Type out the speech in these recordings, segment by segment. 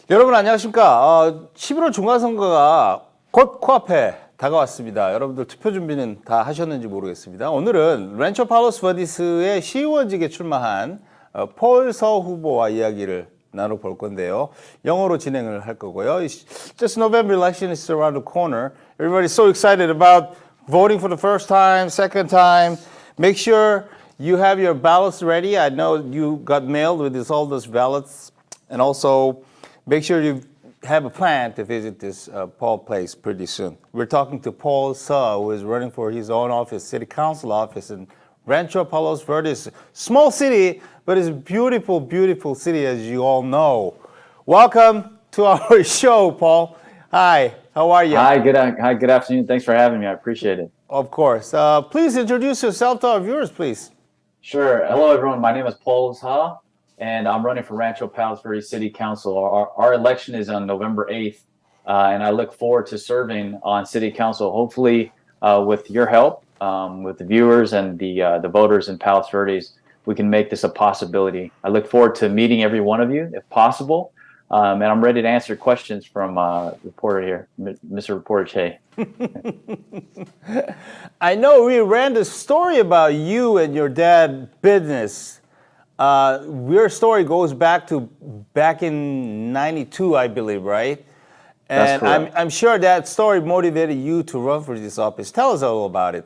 여러분 안녕하십니까? 11월 중간선거가 곧 코앞에 다가왔습니다. 여러분들 투표 준비는 다 하셨는지 모르겠습니다. 오늘은 랜처 팔로스 버디스의 시의원직에 출마한 폴 서 후보와 이야기를 나눠볼 건데요. 영어로 진행을 할 거고요. Just November election is around the corner. Everybody's so excited about voting for the first time, second time. Make sure you have your ballots ready. I know you got mailed with all those ballots. And also, make sure you have a plan to visit this Paul place pretty soon. We're talking to Paul Suh, who is running for his own office, city council office in Rancho Palos Verdes. Small city, but it's a beautiful, beautiful city, as you all know. Welcome to our show, Paul. Hi, how are you? Hi, good afternoon. Thanks for having me. I appreciate it. Of course. Please introduce yourself to our viewers, please. Sure. Hello, everyone. My name is Paul Suh, and I'm running for Rancho Palos Verdes City Council. Our election is on November 8th, and I look forward to serving on City Council, hopefully with your help, with the viewers and the voters in Palos Verdes. We can make this a possibility. I look forward to meeting every one of you, if possible, and I'm ready to answer questions from reporter here, Mr. Reporter Che. I know we ran the story about you and your dad business. Your story goes back in '92, I believe, right? And That's correct. I'm sure that story motivated you to run for this office. Tell us a little about it.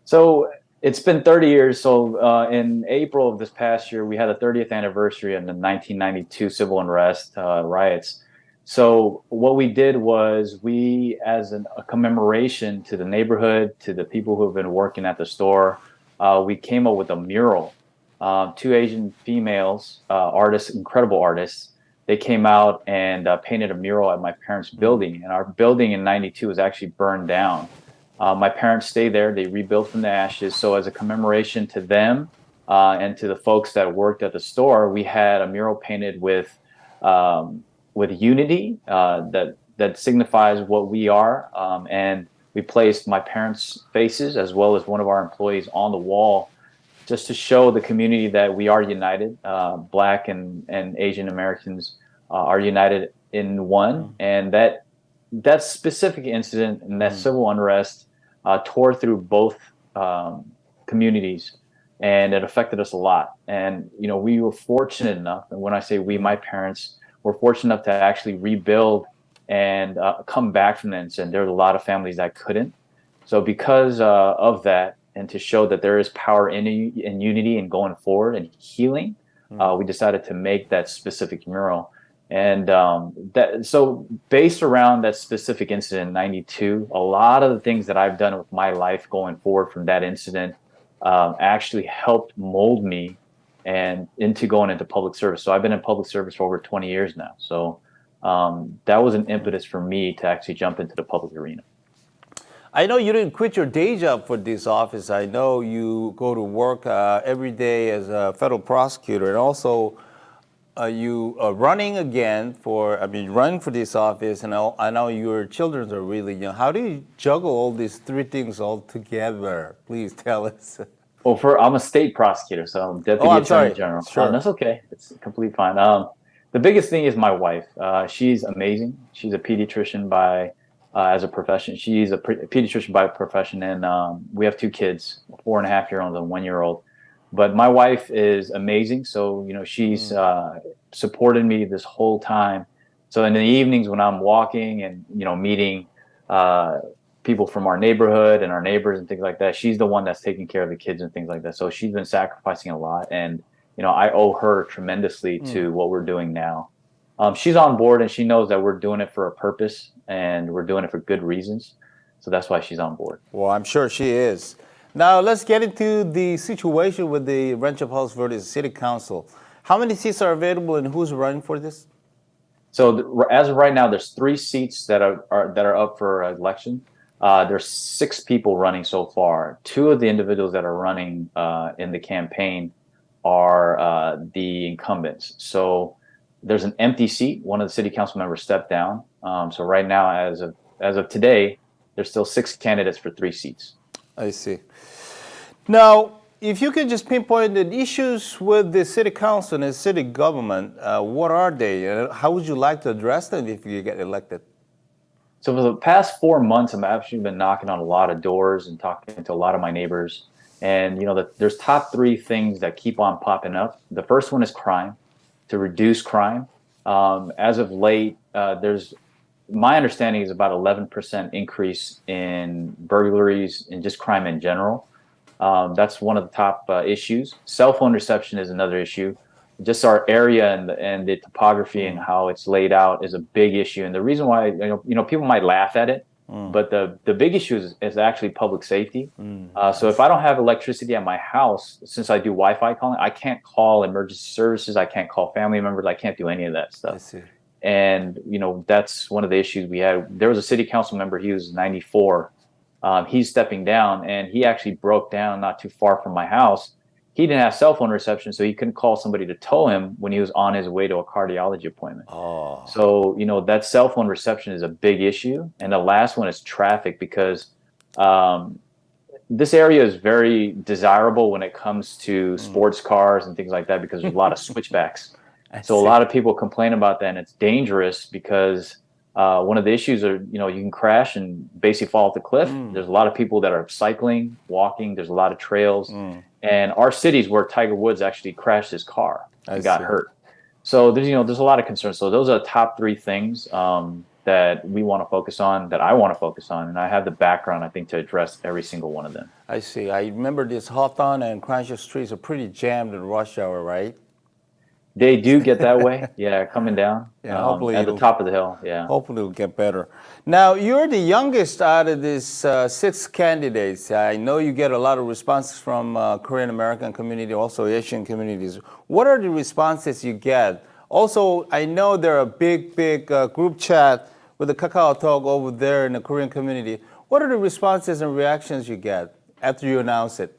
So it's been 30 years. So in April of this past year, we had the 30th anniversary of the 1992 civil unrest riots. So what we did was we, as a commemoration to the neighborhood, to the people who have been working at the store, we came up with a mural. Two Asian females, artists, incredible artists, they came out and painted a mural at my parents' building. And our building in '92 was actually burned down. My parents stayed there. They rebuilt from the ashes. So as a commemoration to them and to the folks that worked at the store, we had a mural painted with unity that signifies what we are. And we placed my parents' faces as well as one of our employees on the wall just to show the community that we are united. Black and Asian Americans are united in one. And that specific incident and that civil unrest tore through both communities, and it affected us a lot. And we were fortunate enough, and when I say we, my parents were fortunate enough to actually rebuild and come back from the incident. There were a lot of families that couldn't. So because of that, and to show that there is power in unity and going forward and healing, we decided to make that specific mural. And so based around that specific incident in '92, a lot of the things that I've done with my life going forward from that incident actually helped mold me and into going into public service. So I've been in public service for over 20 years now. So that was an impetus for me to actually jump into the public arena. I know you didn't quit your day job for this office. I know you go to work every day as a federal prosecutor, and also you are running again running for this office, and I know your children are really young. How do you juggle all these three things all together? Please tell us. Well, I'm a state prosecutor, so I'm Deputy Attorney General. Sure. That's okay. It's completely fine. The biggest thing is my wife. She's amazing. She's a pediatrician as a profession. She's a pediatrician by profession, and we have two kids, a 4.5-year-old and a 1-year-old. But my wife is amazing. So, she's supported me this whole time. So in the evenings when I'm walking and, meeting people from our neighborhood and our neighbors and things like that, she's the one that's taking care of the kids and things like that. So she's been sacrificing a lot. And, I owe her tremendously to what we're doing now. She's on board, and she knows that we're doing it for a purpose and we're doing it for good reasons. So that's why she's on board. Well, I'm sure she is. Now, let's get into the situation with the Rancho Palos Verdes City Council. How many seats are available, and who's running for this? So as of right now, there's 3 seats that are up for election. There's 6 people running so far. 2 of the individuals that are running in the campaign are the incumbents. So there's an empty seat. One of the city council members stepped down. So right now, as of today, there's still 6 candidates for 3 seats. I see. Now, if you could just pinpoint the issues with the city council and city government, what are they? And how would you like to address them if you get elected? So for the past 4 months, I've actually been knocking on a lot of doors and talking to a lot of my neighbors. And, there's top three things that keep on popping up. The first one is crime, to reduce crime. As of late, my understanding is about 11% increase in burglaries and just crime in general. That's one of the top issues. Cell phone reception is another issue. Just our area and the topography and how it's laid out is a big issue. And the reason why, people might laugh at it, but the big issue is actually public safety. So if I don't have electricity at my house, since I do Wi-Fi calling, I can't call emergency services. I can't call family members. I can't do any of that stuff. I see. And, that's one of the issues we had. There was a city council member, he was 94. He's stepping down, and he actually broke down not too far from my house. He didn't have cell phone reception, so he couldn't call somebody to tow him when he was on his way to a cardiology appointment. Oh. So, that cell phone reception is a big issue. And the last one is traffic, because this area is very desirable when it comes to sports cars and things like that, because there's a lot of switchbacks. So a lot of people complain about that, and it's dangerous because one of the issues are, you can crash and basically fall off the cliff. There's a lot of people that are cycling, walking. There's a lot of trails. And our cities where Tiger Woods actually crashed his car and got hurt. So there's a lot of concerns. So those are the top three things that we want to focus on, that I want to focus on. And I have the background, I think, to address every single one of them. I see. I remember this Hawthorne and Crenshaw streets are pretty jammed in rush hour, right? They do get that way, yeah, coming down. Yeah, hopefully at the top of the hill, yeah. Hopefully it'll get better. Now, you're the youngest out of these 6 candidates. I know you get a lot of responses from Korean American community, also Asian communities. What are the responses you get? Also, I know there are a big group chat with the Kakao Talk over there in the Korean community. What are the responses and reactions you get after you announce it?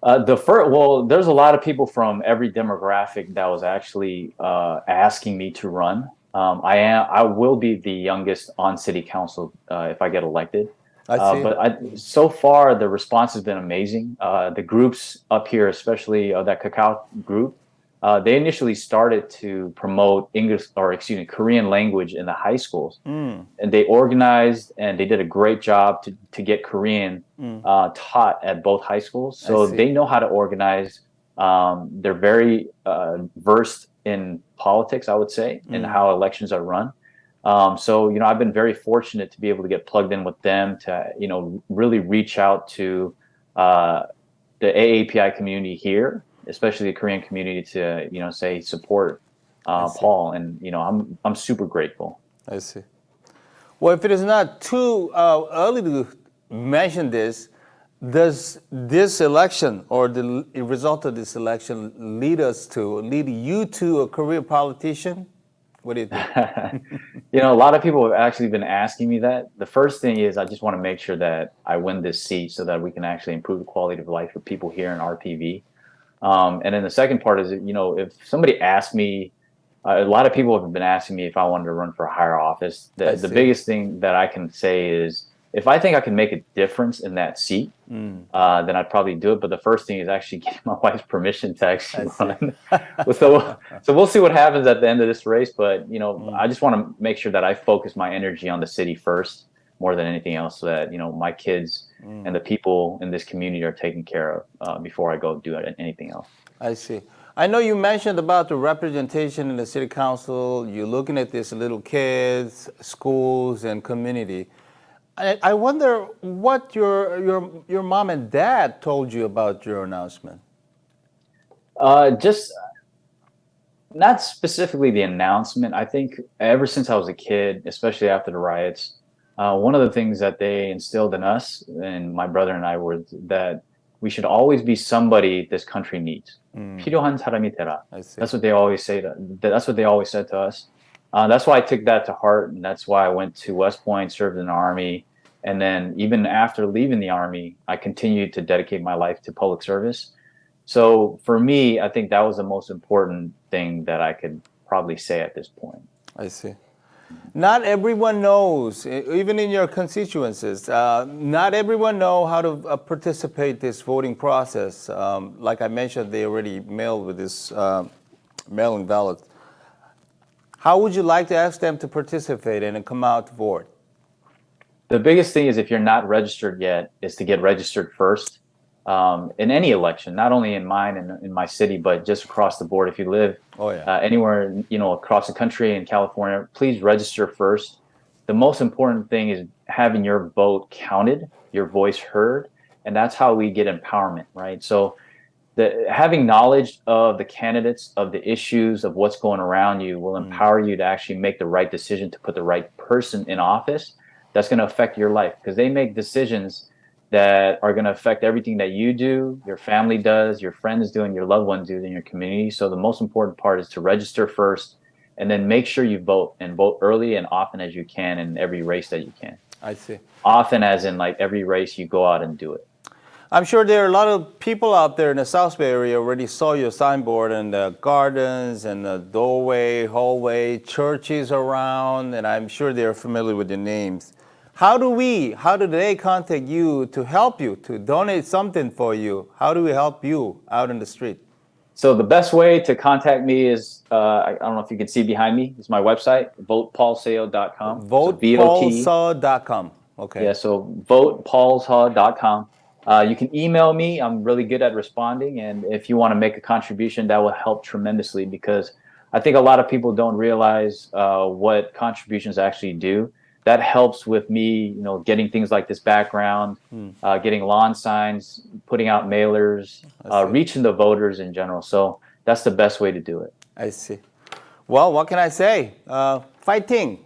There's a lot of people from every demographic that was actually asking me to run. I will be the youngest on city council if I get elected. I see. But so far the response has been amazing. The groups up here, especially that Kakao group, they initially started to promote Korean language in the high schools. And they organized and they did a great job to get Korean taught at both high schools. So they know how to organize. They're very versed in politics, I would say, and how elections are run. So, I've been very fortunate to be able to get plugged in with them to, really reach out to the AAPI community here, especially the Korean community, to say support Paul, and I'm super grateful. I see. Well, if it is not too early to mention this, does this election or the result of this election lead you to a career politician? What do you think? A lot of people have actually been asking me that. The first thing is I just want to make sure that I win this seat so that we can actually improve the quality of life for people here in RPV. And then the second part is, if somebody asked me, a lot of people have been asking me if I wanted to run for a higher office. The biggest thing that I can say is, if I think I can make a difference in that seat, then I'd probably do it. But the first thing is actually getting my wife's permission to actually run. So we'll see what happens at the end of this race. But, I just want to make sure that I focus my energy on the city first, more than anything else, so that, my kids and the people in this community are taken care of before I go do anything else. I see. I know you mentioned about the representation in the city council. You're looking at these little kids, schools, and community. I wonder what your mom and dad told you about your announcement. Just not specifically the announcement. I think ever since I was a kid, especially after the riots, one of the things that they instilled in us, and my brother and I, were that we should always be somebody this country needs. 필요한 사람이 되라. That's what they always say. That's what they always said to us. That's why I took that to heart, and that's why I went to West Point, served in the Army, and then even after leaving the Army, I continued to dedicate my life to public service. So for me, I think that was the most important thing that I could probably say at this point. I see. Not everyone knows, even in your constituencies, not everyone know how to participate this voting process. Like I mentioned, they already mailed with this mailing ballot. How would you like to ask them to participate and come out to vote? The biggest thing is if you're not registered yet is to get registered first in any election, not only in mine and in my city, but just across the board. If you live anywhere, across the country in California, please register first. The most important thing is having your vote counted, your voice heard, and that's how we get empowerment, right? So having knowledge of the candidates, of the issues, of what's going around you will empower you to actually make the right decision to put the right person in office that's going to affect your life, because they make decisions that are going to affect everything that you do, your family does, your friends do, and your loved ones do in your community. So the most important part is to register first and then make sure you vote, and vote early and often as you can in every race that you can. I see. Often as in like every race you go out and do it. I'm sure there are a lot of people out there in the South Bay area already saw your signboard and the gardens and the doorway, hallway, churches around, and I'm sure they're familiar with your names. How do they contact you to help you, to donate something for you? How do we help you out in the street? So the best way to contact me is, I don't know if you can see behind me, is my website, votepaulseo.com. Votepaulseo.com. Okay. Yeah, so votepaulseo.com. You can email me. I'm really good at responding. And if you want to make a contribution, that will help tremendously, because I think a lot of people don't realize what contributions actually do. That helps with me, getting things like this background, getting lawn signs, putting out mailers, reaching the voters in general. So that's the best way to do it. I see. Well, what can I say? Fighting.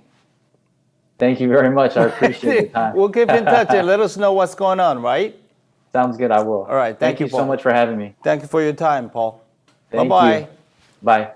Thank you very much. I appreciate the time. We'll keep in touch and let us know what's going on, right? Sounds good. I will. All right. Thank you, so Paul. much for having me. Thank you for your time, Paul. Thank Bye-bye. you. Bye.